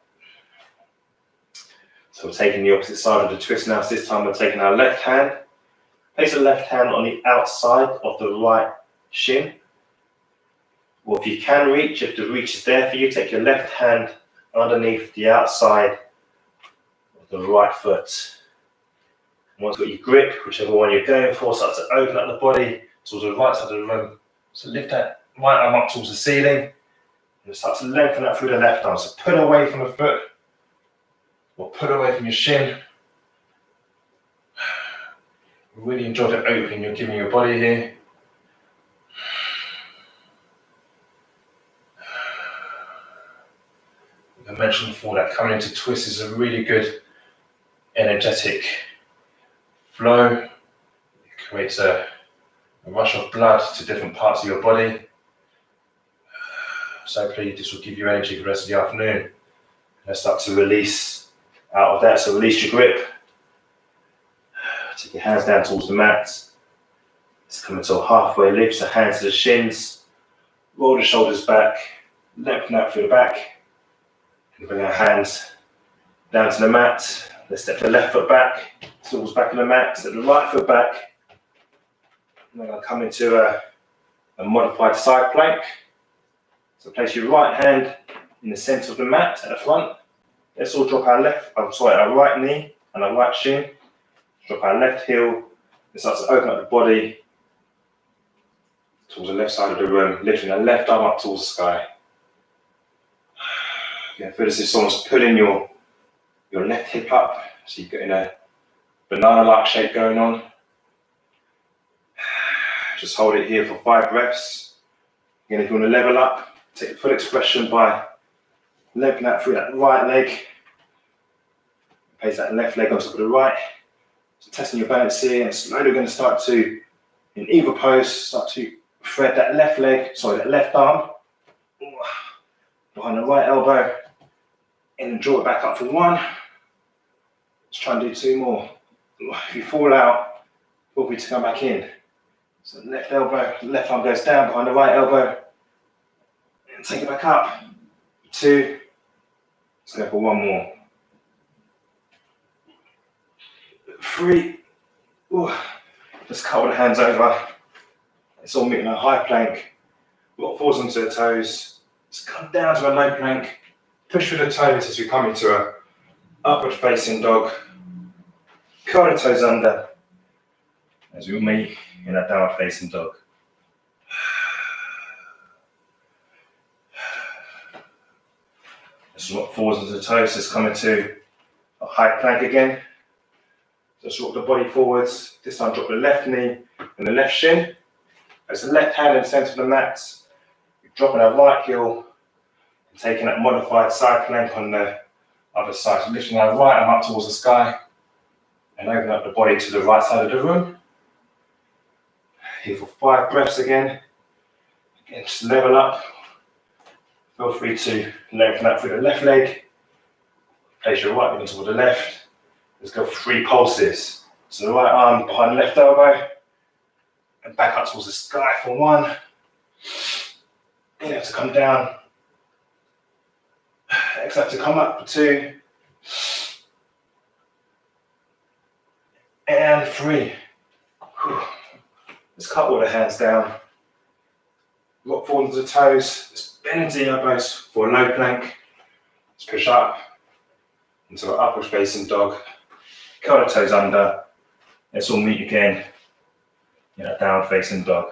So we're taking the opposite side of the twist now. So this time we're taking our left hand. Place the left hand on the outside of the right shin. Or if you can reach, if the reach is there for you, take your left hand underneath the outside of the right foot. And once you've got your grip, whichever one you're going for, start to open up the body towards the right side of the room. So lift that right arm up towards the ceiling. And start to lengthen that through the left arm. So pull away from the foot, or pull away from your shin. Really enjoy the opening you're giving your body here. Like I mentioned before, that coming into twist is a really good energetic flow. It creates a rush of blood to different parts of your body. So hopefully this will give you energy for the rest of the afternoon. Let's start to release out of that. So release your grip. Take your hands down towards the mat. Let's come into a halfway lift. So hands to the shins. Roll the shoulders back. Lengthen out through the back. And bring our hands down to the mat. Let's step the left foot back towards back of the mat. Step the right foot back. And then I'll come into a modified side plank. So place your right hand in the center of the mat at the front. Let's all drop our our right knee and our right shin. Drop our left heel. Let's start to open up the body towards the left side of the room, lifting the left arm up towards the sky. Yeah, feel as if someone's pulling your left hip up, so you're getting a banana-like shape going on. Just hold it here for 5 breaths. Again, if you want to level up, take the full expression by lengthening out through that right leg. Place that left leg on top of the right. So testing your balance here, and slowly we're going to start to, in either pose, start to thread that that left arm behind the right elbow, and then draw it back up for 1. Let's try and do 2 more. If you fall out, feel free to come back in. So left arm goes down behind the right elbow, and take it back up. 2. Let's go for 1 more. 3. Ooh. Just cuddle the hands over. It's all meeting a high plank. Rock forwards onto the toes. Let's come down to a low plank. Push through the toes as we come into a upward facing dog. Curl the toes under as we meet in a downward facing dog. Let's rock forwards onto the toes. Let's come into a high plank again. Just rock the body forwards. This time drop the left knee and the left shin. Place the left hand in the center of the mat. You're dropping our right heel and taking that modified side plank on the other side. So lifting our right arm up towards the sky and open up the body to the right side of the room. Here for 5 breaths again. Again, just level up. Feel free to lengthen out through the left leg. Place your right leg toward the left. Let's go for 3 pulses. So the right arm behind the left elbow and back up towards the sky for 1. Inhale to come down. Exhale to come up for 2. And 3. Whew. Let's cut all the hands down. Rock forward to the toes. Let's bend into the elbows for a low plank. Let's push up into an upward facing dog. Curl the toes under. Let's all meet again in a downward facing dog.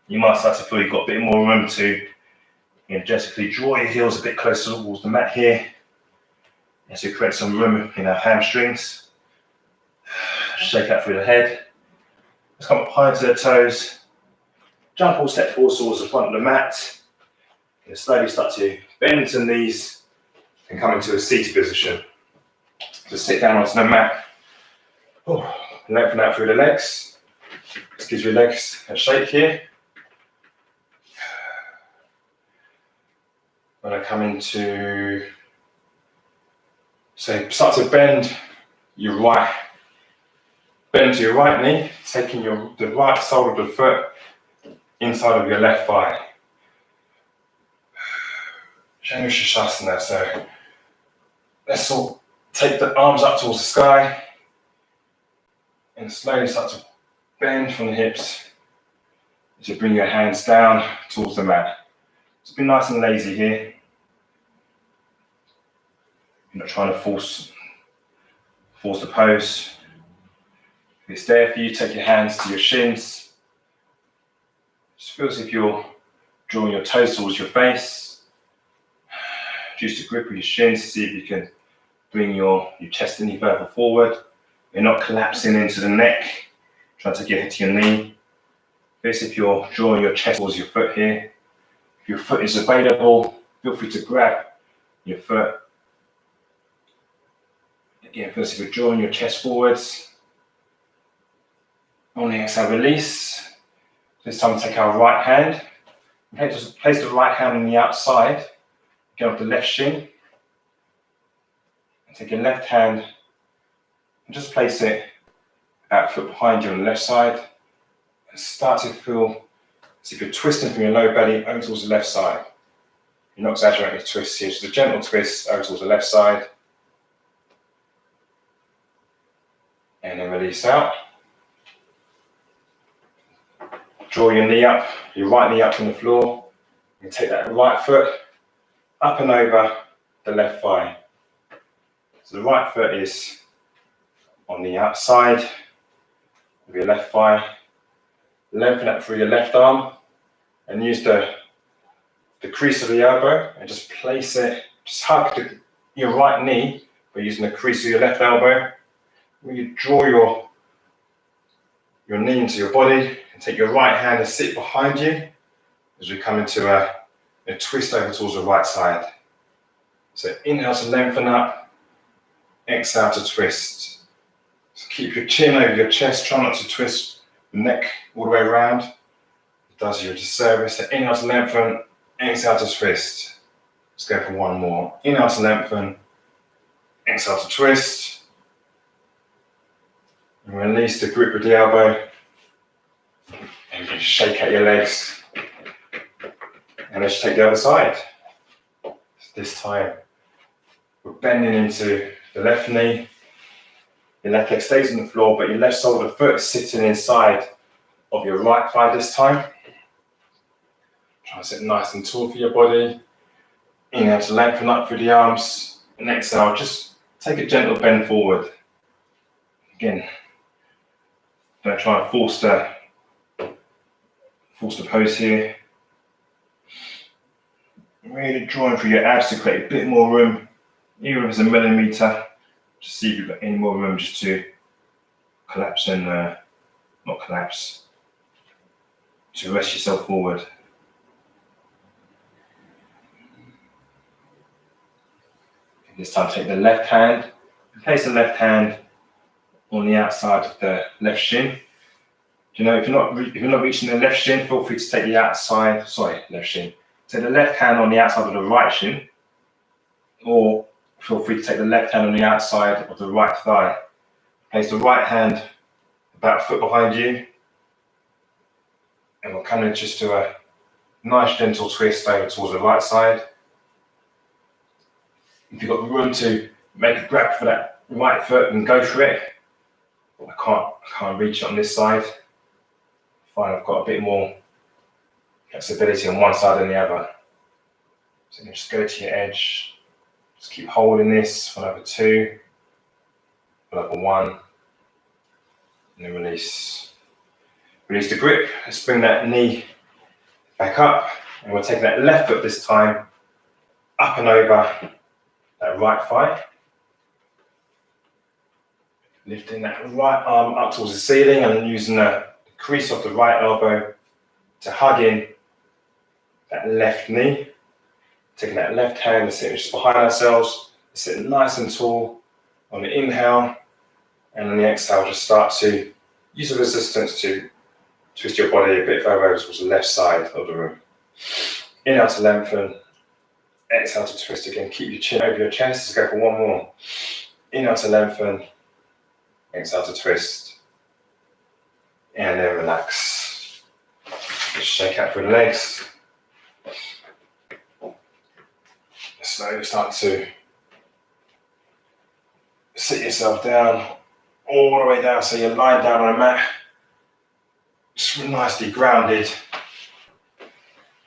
You might start to feel you've got a bit more room to energetically draw your heels a bit closer towards the mat here. As we create some room in our hamstrings. Shake out through the head. come up high to the toes, jump or step forward towards the front of the mat, and slowly start to bend into the knees and come into a seated position. Just sit down onto the mat, lengthen out through the legs. This gives your legs a shake here. When I come into, so start to bend your right, bend to your right knee, taking the right sole of the foot inside of your left thigh. Shasana. So let's all take the arms up towards the sky and slowly start to bend from the hips as you bring your hands down towards the mat. Just be nice and lazy here. You're not trying to force the pose. If it's there for you, take your hands to your shins. Just feel as if you're drawing your toes towards your face. Use the grip of your shins to see if you can bring your chest any further forward. You're not collapsing into the neck. Try to take your head to your knee. Feel as if you're drawing your chest towards your foot here. If your foot is available, feel free to grab your foot. Again, feel as if you're drawing your chest forwards. On the exhale, release. This time, take our right hand. Just place the right hand on the outside. Get off the left shin. And take your left hand and just place it about a foot behind you on the left side. And start to feel as if you're twisting from your low belly over towards the left side. You're not exaggerating the twist here, just a gentle twist over towards the left side. And then release out. Draw your knee up, your right knee up from the floor. And take that right foot up and over the left thigh. So the right foot is on the outside of your left thigh. Lengthen up through your left arm and use the crease of the elbow and just place it, just hug your right knee by using the crease of your left elbow. When you draw your knee into your body and take your right hand and sit behind you as we come into a twist over towards the right side. So inhale to lengthen up, exhale to twist. So keep your chin over your chest, try not to twist the neck all the way around. It does you a disservice. So inhale to lengthen, exhale to twist. Let's go for one more. Inhale to lengthen, exhale to twist. And release the grip of the elbow. And you can shake out your legs. And let's take the other side. This time, we're bending into the left knee. Your left leg stays on the floor, but your left sole of the foot is sitting inside of your right thigh this time. Try to sit nice and tall for your body. Inhale to lengthen up through the arms. And exhale, just take a gentle bend forward. Again, don't try and force the pose here. Really drawing through your abs to create a bit more room, even if it's a millimetre. Just see if you've got any more room just to collapse and not collapse, to rest yourself forward. This time take the left hand and place the left hand on the outside of the left shin. Do you know, if you're not reaching the left shin, feel free to take the outside, left shin. Take the left hand on the outside of the right shin, or feel free to take the left hand on the outside of the right thigh. Place the right hand about a foot behind you, and we'll come in just to a nice gentle twist over towards the right side. If you've got room to make a grab for that right foot, and go for it. But I can't reach it on this side. Fine, I've got a bit more flexibility on one side than the other. So you just go to your edge. Just keep holding this for number 2, for number 1, and then release. Release the grip. Let's bring that knee back up, and we'll take that left foot this time up and over that right thigh. Lifting that right arm up towards the ceiling and using the crease of the right elbow to hug in that left knee. Taking that left hand and sitting just behind ourselves, sitting nice and tall on the inhale, and on the exhale, just start to use the resistance to twist your body a bit further over towards the left side of the room. Inhale to lengthen, exhale to twist again. Keep your chin over your chest. Let's go for one more. Inhale to lengthen, exhale to twist, and then relax. Just shake out through the legs. Slowly start to sit yourself down, all the way down, so you're lying down on a mat, just nicely grounded,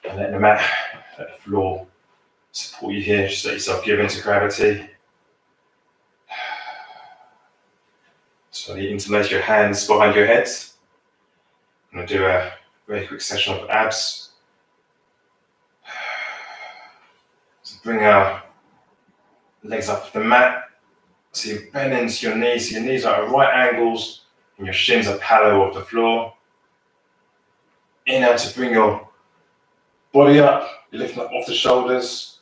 and let the mat, let the floor support you here. Just let yourself give into gravity. Slowly interlace your hands behind your heads. I'm going to do a very quick session of abs. So bring our legs up to the mat. So you bend into your knees. So your knees are at right angles and your shins are parallel with the floor. Inhale to bring your body up. You're lifting up off the shoulders.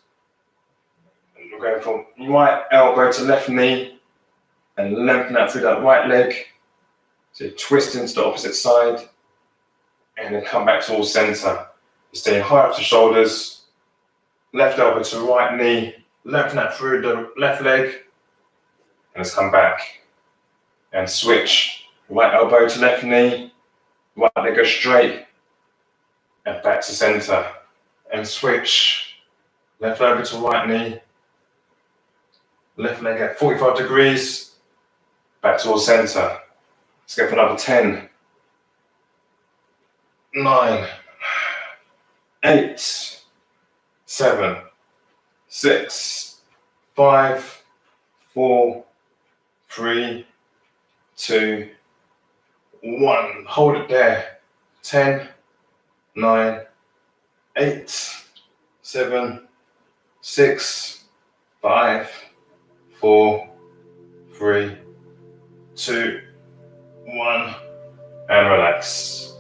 And we're going from right elbow to left knee and lengthen out through that right leg. So you twist into the opposite side and then come back towards center. You're staying high up the shoulders. Left elbow to right knee, lengthen that through the left leg, and let's come back and switch. Right elbow to left knee, right leg go straight, and back to center, and switch. Left elbow to right knee, left leg at 45 degrees, back towards center. Let's go for another 10, 9, 8, 7, 6, 5, 4, 3, 2, 1. Hold it there. 10, 9, 8, 7, 6, 5, 4, 3, 2, 1. And relax.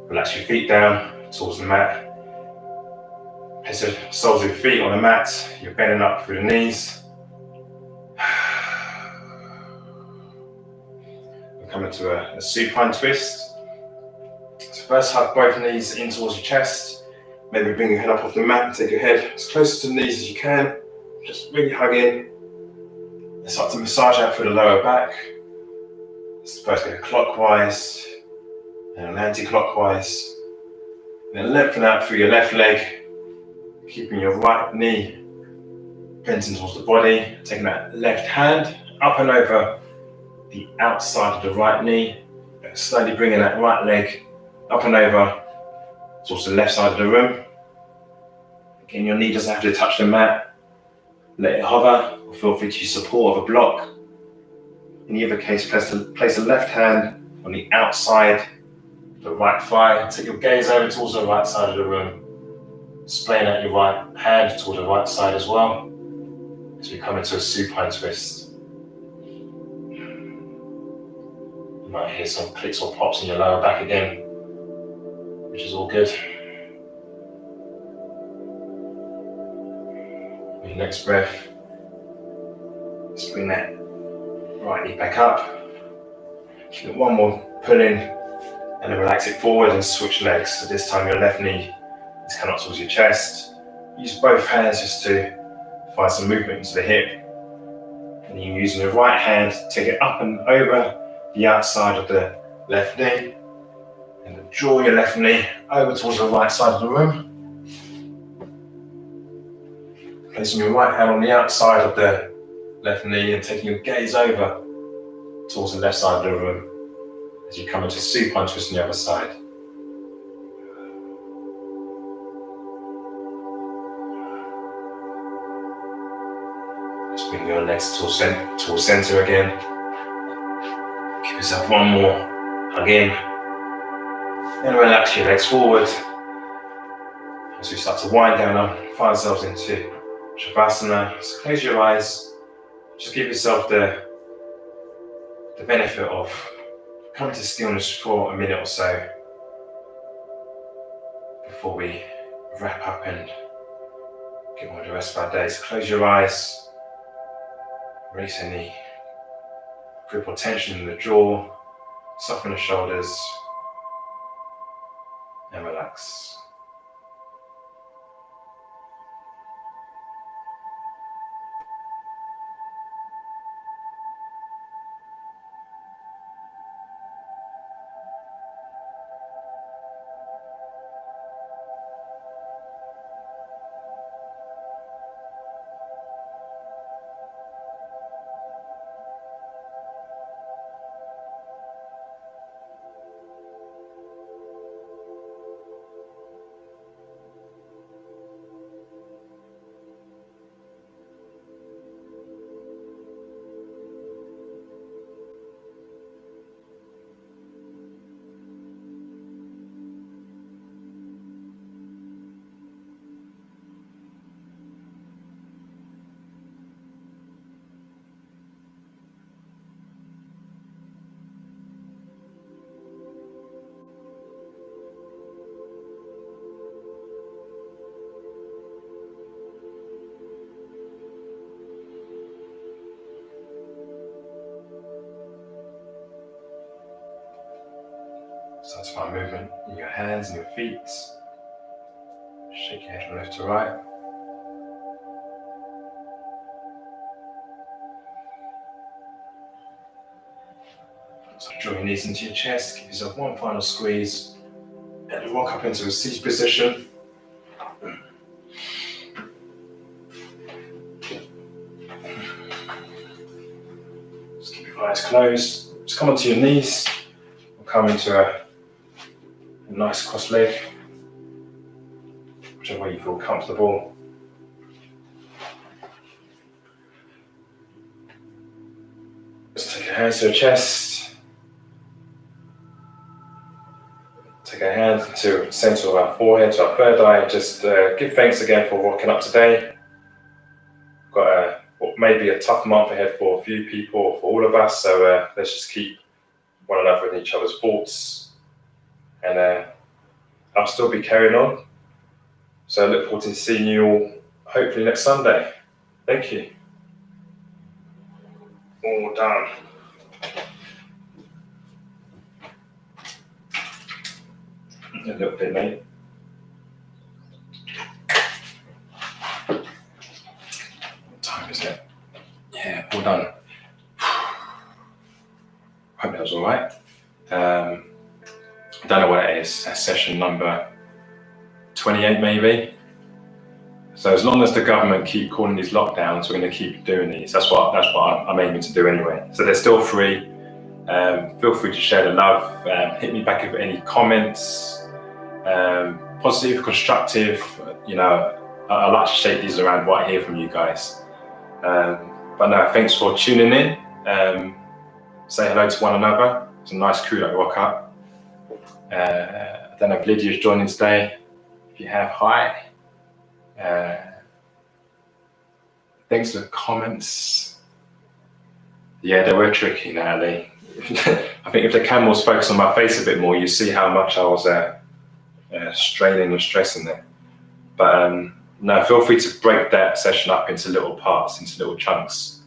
Relax your feet down towards the mat. Place the soles of your feet on the mat. You're bending up through the knees. We're coming to a supine twist. So first hug both knees in towards your chest. Maybe bring your head up off the mat and take your head as close to the knees as you can. Just really hug in. And start to massage out through the lower back. Let's first go clockwise and anti-clockwise. Then lengthen out through your left leg. Keeping your right knee bent towards the body, taking that left hand up and over the outside of the right knee, and slowly bringing that right leg up and over towards the left side of the room. Again, your knee doesn't have to touch the mat. Let it hover, or feel free to use support of a block. In either case, place the left hand on the outside of the right thigh. Take your gaze over towards the right side of the room. Splaying out your right hand toward the right side as well as we come into a supine twist. You might hear some clicks or pops in your lower back again, which is all good. With your next breath, let's bring that right knee back up. Give it one more pull in and then relax it forward and switch legs. So this time your left knee is coming up towards your chest. Use both hands just to find some movement into the hip. And you're using your right hand to take it up and over the outside of the left knee. And then draw your left knee over towards the right side of the room. Placing your right hand on the outside of the left knee and taking your gaze over towards the left side of the room as you come into supine twist on the other side. Just bring your legs towards center again. Give yourself one more hug in. And relax your legs forward. As we start to wind down and find ourselves into Shavasana. So close your eyes. Just give yourself the benefit of come to stillness for a minute or so before we wrap up and get on with the rest of our day. So close your eyes, release any grip or tension in the jaw, soften the shoulders, and relax. Start to find movement in your hands and your feet. Shake your head from left to right. So draw your knees into your chest, give yourself one final squeeze, and rock up into a seated position. Just keep your eyes closed. Just come onto your knees, or come into a nice cross leg, whichever way you feel comfortable. Just take your hands to your chest. Take our hand to the center of our forehead, to our third eye. Just give thanks again for walking up today. We've got what may be a tough month ahead for a few people, for all of us. So let's just keep one another in each other's thoughts. And I'll still be carrying on. So I look forward to seeing you all hopefully next Sunday. Thank you. All done. A little bit late. What time is it? Yeah, all done. Hope that was all right. I don't know what it is. That's session number 28 maybe. So as long as the government keep calling these lockdowns, we're going to keep doing these. That's what I'm aiming to do anyway. So they're still free. Feel free to share the love. Hit me back with any comments, positive, constructive. You know, I like to shape these around what I hear from you guys. But no, thanks for tuning in. Say hello to one another. It's a nice crew that rock up. I don't know if Lydia's joining today. If you have, hi. Thanks for the comments. Yeah, they were tricky, Natalie. I think if the camera was focused on my face a bit more, you see how much I was straining and stressing there. But no, feel free to break that session up into little parts, into little chunks.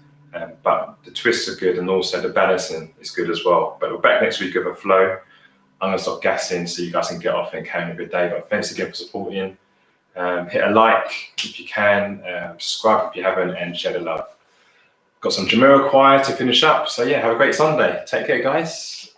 But the twists are good, and also the balancing is good as well. But we're back next week with a flow. I'm going to stop gassing so you guys can get off and carry on a good day. But thanks again for supporting. Hit a like if you can, subscribe if you haven't, and share the love. Got some Jamiroquai to finish up. So yeah, have a great Sunday. Take care, guys.